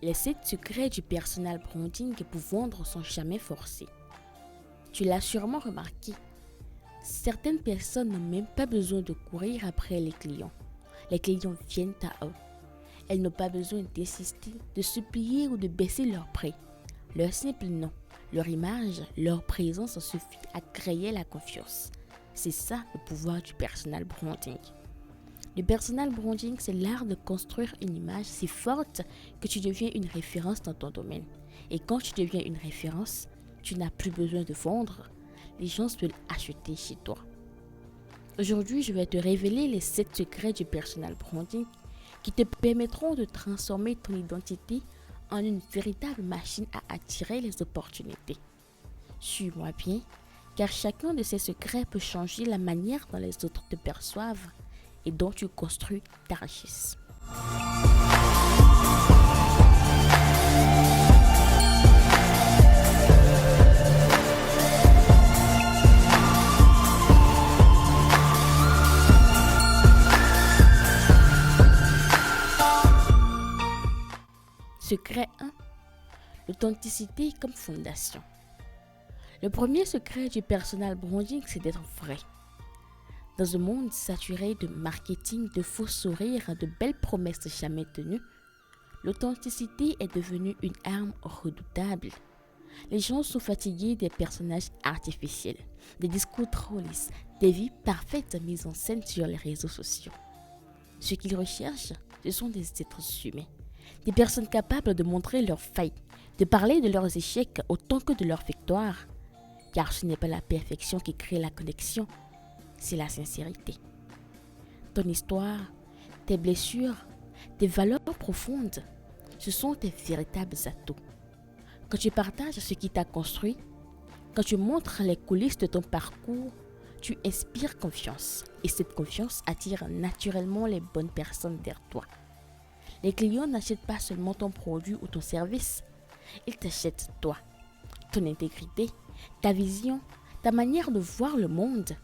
Les 7 secrets du personal branding pour vendre sont jamais forcés. Tu l'as sûrement remarqué, certaines personnes n'ont même pas besoin de courir après les clients. Les clients viennent à eux. Elles n'ont pas besoin d'insister, de supplier ou de baisser leur prix. Leur simple nom, leur image, leur présence suffit à créer la confiance. C'est ça le pouvoir du personal branding. Le personal branding, c'est l'art de construire une image si forte que tu deviens une référence dans ton domaine. Et quand tu deviens une référence, tu n'as plus besoin de vendre. Les gens veulent acheter chez toi. Aujourd'hui, je vais te révéler les 7 secrets du personal branding qui te permettront de transformer ton identité en une véritable machine à attirer les opportunités. Suis-moi bien, car chacun de ces secrets peut changer la manière dont les autres te perçoivent et dont tu construis ta richesse. Secret 1. L'authenticité comme fondation. Le premier secret du personal branding, c'est d'être vrai. Dans un monde saturé de marketing, de faux sourires, de belles promesses jamais tenues, l'authenticité est devenue une arme redoutable. Les gens sont fatigués des personnages artificiels, des discours trop lisses, des vies parfaites mises en scène sur les réseaux sociaux. Ce qu'ils recherchent, ce sont des êtres humains, des personnes capables de montrer leurs failles, de parler de leurs échecs autant que de leurs victoires. Car ce n'est pas la perfection qui crée la connexion, c'est la sincérité. Ton histoire, tes blessures, tes valeurs profondes, ce sont tes véritables atouts. Quand tu partages ce qui t'a construit, quand tu montres les coulisses de ton parcours, tu inspires confiance et cette confiance attire naturellement les bonnes personnes vers toi. Les clients n'achètent pas seulement ton produit ou ton service, ils t'achètent toi, ton intégrité, ta vision, ta manière de voir le monde.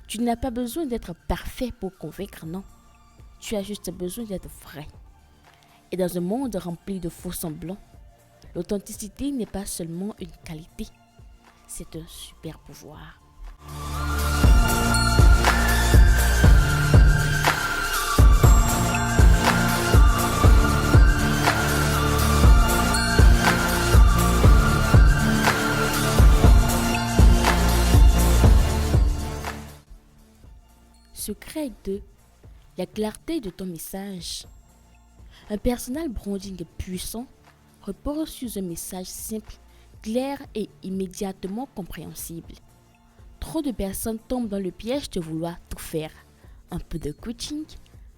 Tu n'as pas besoin d'être parfait pour convaincre, non. Tu as juste besoin d'être vrai. Et dans un monde rempli de faux semblants, l'authenticité n'est pas seulement une qualité, c'est un super pouvoir. Secret 2. La clarté de ton message. Un personal branding puissant repose sur un message simple, clair et immédiatement compréhensible. Trop de personnes tombent dans le piège de vouloir tout faire. Un peu de coaching,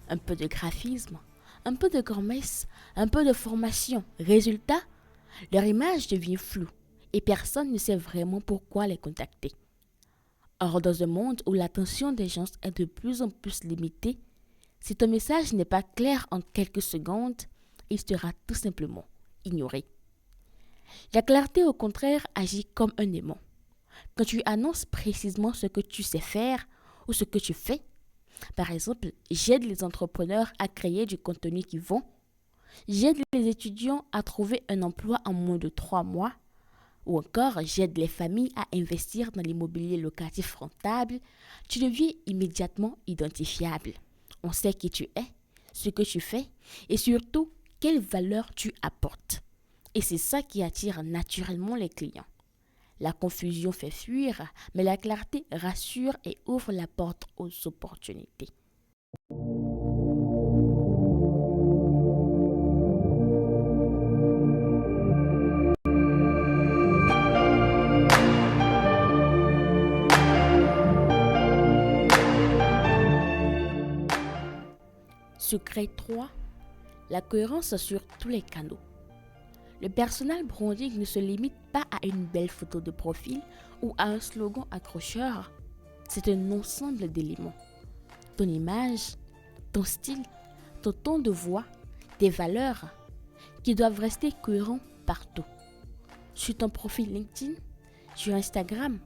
un peu de graphisme, un peu de grand-messe, un peu de formation. Résultat, leur image devient floue et personne ne sait vraiment pourquoi les contacter. Or, dans un monde où l'attention des gens est de plus en plus limitée, si ton message n'est pas clair en quelques secondes, il sera tout simplement ignoré. La clarté, au contraire, agit comme un aimant. Quand tu annonces précisément ce que tu sais faire ou ce que tu fais, par exemple, j'aide les entrepreneurs à créer du contenu qui vend, j'aide les étudiants à trouver un emploi en moins de 3 mois, ou encore j'aide les familles à investir dans l'immobilier locatif rentable, tu deviens immédiatement identifiable. On sait qui tu es, ce que tu fais et surtout quelle valeur tu apportes. Et c'est ça qui attire naturellement les clients. La confusion fait fuir, mais la clarté rassure et ouvre la porte aux opportunités. Secret 3. La cohérence sur tous les canaux. Le personal branding ne se limite pas à une belle photo de profil ou à un slogan accrocheur. C'est un ensemble d'éléments. Ton image, ton style, ton ton de voix, tes valeurs qui doivent rester cohérents partout. Sur ton profil LinkedIn, sur Instagram,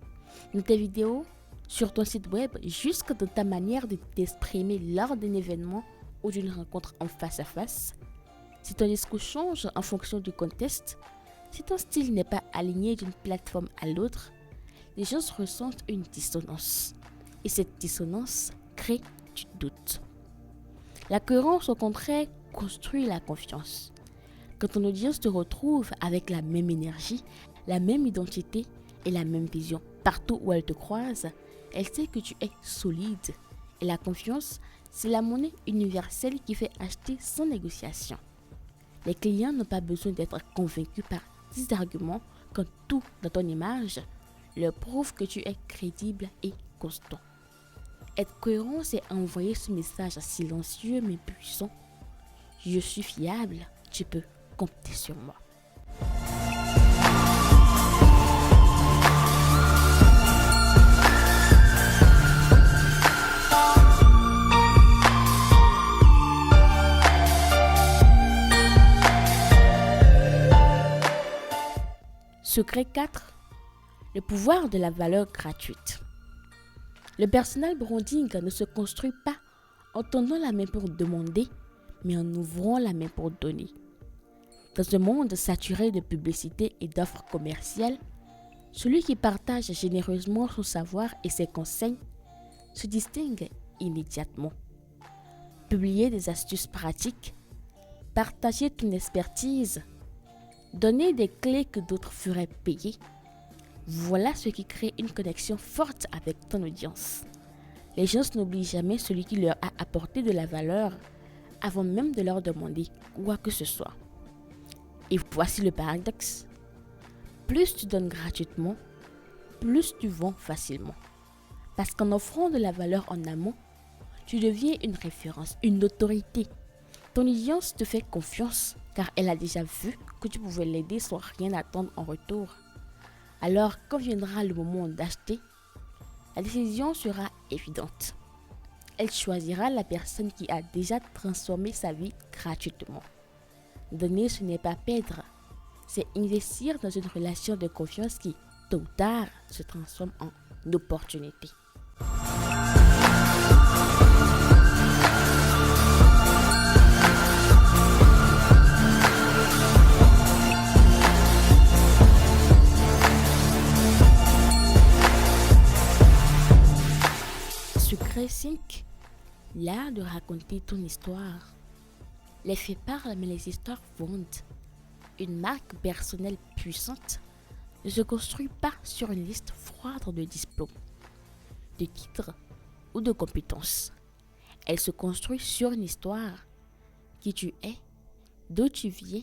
dans tes vidéos, sur ton site web, jusque dans ta manière de t'exprimer lors d'un événement ou d'une rencontre en face à face. Si ton discours change en fonction du contexte, si ton style n'est pas aligné d'une plateforme à l'autre, les gens ressentent une dissonance. Et cette dissonance crée du doute. La cohérence, au contraire, construit la confiance. Quand ton audience te retrouve avec la même énergie, la même identité et la même vision partout où elle te croise, elle sait que tu es solide. Et la confiance, c'est la monnaie universelle qui fait acheter sans négociation. Les clients n'ont pas besoin d'être convaincus par 10 arguments quand tout dans ton image leur prouve que tu es crédible et constant. Être cohérent, c'est envoyer ce message silencieux mais puissant. Je suis fiable, tu peux compter sur moi. Secret 4. Le pouvoir de la valeur gratuite. Le personal branding ne se construit pas en tendant la main pour demander, mais en ouvrant la main pour donner. Dans un monde saturé de publicité et d'offres commerciales, celui qui partage généreusement son savoir et ses conseils se distingue immédiatement. Publier des astuces pratiques, partager ton expertise, donner des clés que d'autres feraient payer, voilà ce qui crée une connexion forte avec ton audience. Les gens n'oublient jamais celui qui leur a apporté de la valeur avant même de leur demander quoi que ce soit. Et voici le paradoxe. Plus tu donnes gratuitement, plus tu vends facilement. Parce qu'en offrant de la valeur en amont, tu deviens une référence, une autorité. Ton audience te fait confiance car elle a déjà vu que tu pouvais l'aider sans rien attendre en retour. Alors, quand viendra le moment d'acheter, la décision sera évidente. Elle choisira la personne qui a déjà transformé sa vie gratuitement. Donner, ce n'est pas perdre, c'est investir dans une relation de confiance qui, tôt ou tard, se transforme en opportunité. Secret 5. L'art de raconter ton histoire. Les faits parlent, mais les histoires vendent. Une marque personnelle puissante ne se construit pas sur une liste froide de diplômes, de titres ou de compétences. Elle se construit sur une histoire. Qui tu es, d'où tu viens,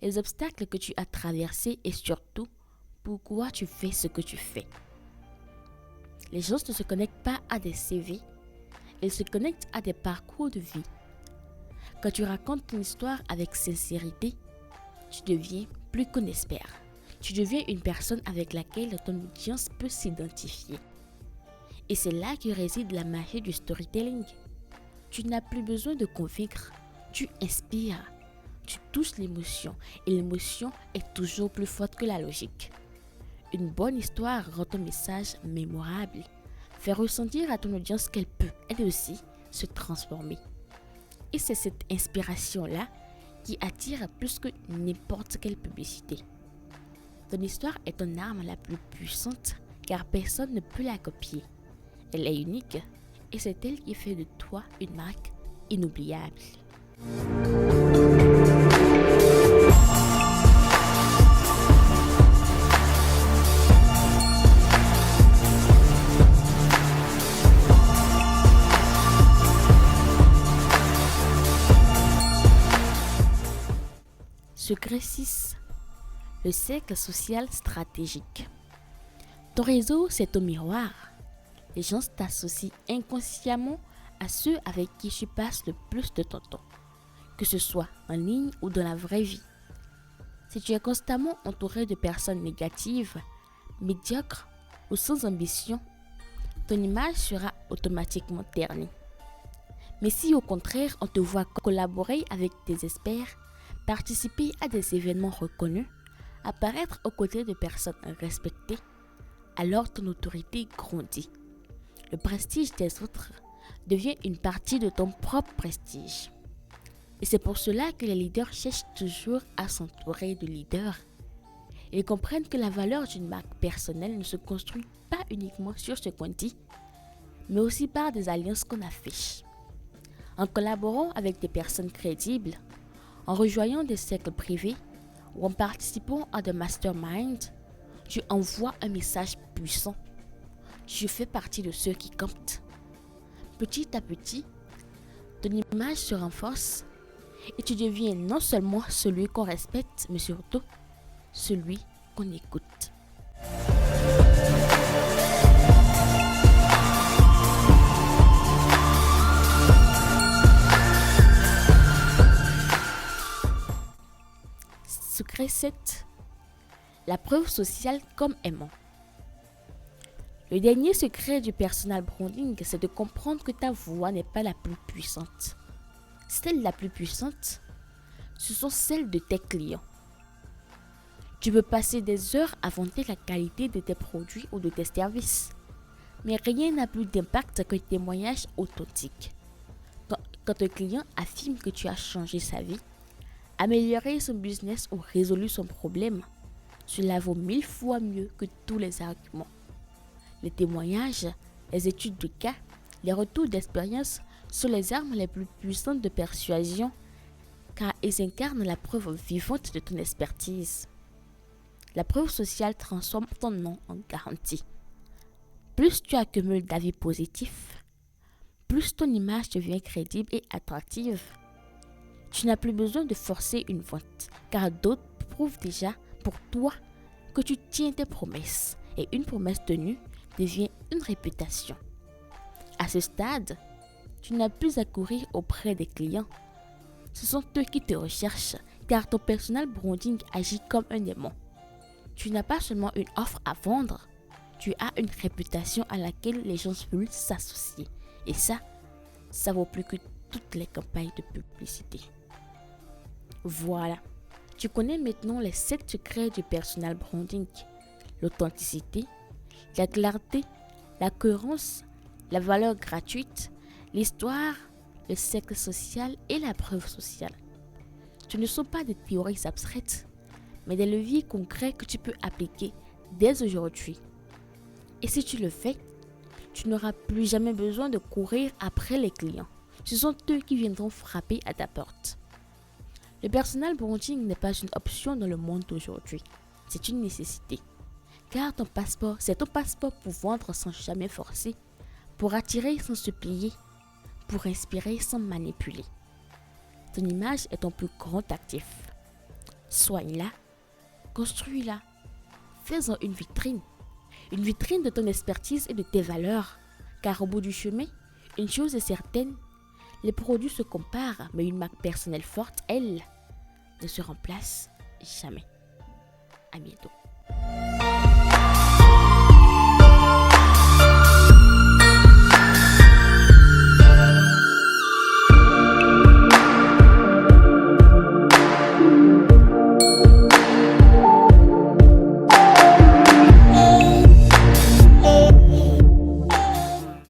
les obstacles que tu as traversés et surtout, pourquoi tu fais ce que tu fais. Les gens ne se connectent pas à des CV, ils se connectent à des parcours de vie. Quand tu racontes ton histoire avec sincérité, tu deviens plus qu'un expert. Tu deviens une personne avec laquelle ton audience peut s'identifier. Et c'est là que réside la magie du storytelling. Tu n'as plus besoin de convaincre, tu inspires, tu touches l'émotion et l'émotion est toujours plus forte que la logique. Une bonne histoire rend ton message mémorable, fait ressentir à ton audience qu'elle peut, elle aussi, se transformer. Et c'est cette inspiration-là qui attire plus que n'importe quelle publicité. Ton histoire est ton arme la plus puissante car personne ne peut la copier. Elle est unique et c'est elle qui fait de toi une marque inoubliable. Secret 6. Le cercle social stratégique. Ton réseau, c'est ton miroir. Les gens t'associent inconsciemment à ceux avec qui tu passes le plus de ton temps, que ce soit en ligne ou dans la vraie vie. Si tu es constamment entouré de personnes négatives, médiocres ou sans ambition, ton image sera automatiquement ternie. Mais si au contraire on te voit collaborer avec des experts, participer à des événements reconnus, apparaître aux côtés de personnes respectées, alors ton autorité grandit. Le prestige des autres devient une partie de ton propre prestige. Et c'est pour cela que les leaders cherchent toujours à s'entourer de leaders. Ils comprennent que la valeur d'une marque personnelle ne se construit pas uniquement sur ce qu'on dit, mais aussi par des alliances qu'on affiche. En collaborant avec des personnes crédibles, en rejoignant des cercles privés ou en participant à des masterminds, tu envoies un message puissant. Je fais partie de ceux qui comptent. Petit à petit, ton image se renforce et tu deviens non seulement celui qu'on respecte, mais surtout celui qu'on écoute. Secret 7. La preuve sociale comme aimant. Le dernier secret du personal branding, c'est de comprendre que ta voix n'est pas la plus puissante. Celle la plus puissante, ce sont celles de tes clients. Tu peux passer des heures à vanter la qualité de tes produits ou de tes services, mais rien n'a plus d'impact qu'un témoignage authentique. Quand un client affirme que tu as changé sa vie, amélioré son business ou résolu son problème, cela vaut 1000 fois mieux que tous les arguments. Les témoignages, les études de cas, les retours d'expérience sont les armes les plus puissantes de persuasion car ils incarnent la preuve vivante de ton expertise. La preuve sociale transforme ton nom en garantie. Plus tu accumules d'avis positifs, plus ton image devient crédible et attractive. Tu n'as plus besoin de forcer une vente car d'autres prouvent déjà pour toi que tu tiens tes promesses et une promesse tenue devient une réputation. À ce stade, tu n'as plus à courir auprès des clients. Ce sont eux qui te recherchent car ton personal branding agit comme un aimant. Tu n'as pas seulement une offre à vendre, tu as une réputation à laquelle les gens veulent s'associer. Et ça vaut plus que toutes les campagnes de publicité. Voilà, tu connais maintenant les 7 secrets du personal branding. L'authenticité, la clarté, la cohérence, la valeur gratuite, l'histoire, le cercle social et la preuve sociale. Ce ne sont pas des théories abstraites, mais des leviers concrets que tu peux appliquer dès aujourd'hui. Et si tu le fais, tu n'auras plus jamais besoin de courir après les clients. Ce sont eux qui viendront frapper à ta porte. Le personal branding n'est pas une option dans le monde d'aujourd'hui, c'est une nécessité. Car c'est ton passeport pour vendre sans jamais forcer, pour attirer sans se plier, pour inspirer sans manipuler. Ton image est ton plus grand actif. Soigne-la, construis-la, fais-en une vitrine de ton expertise et de tes valeurs. Car au bout du chemin, une chose est certaine, les produits se comparent, mais une marque personnelle forte, elle, ne se remplace jamais. À bientôt.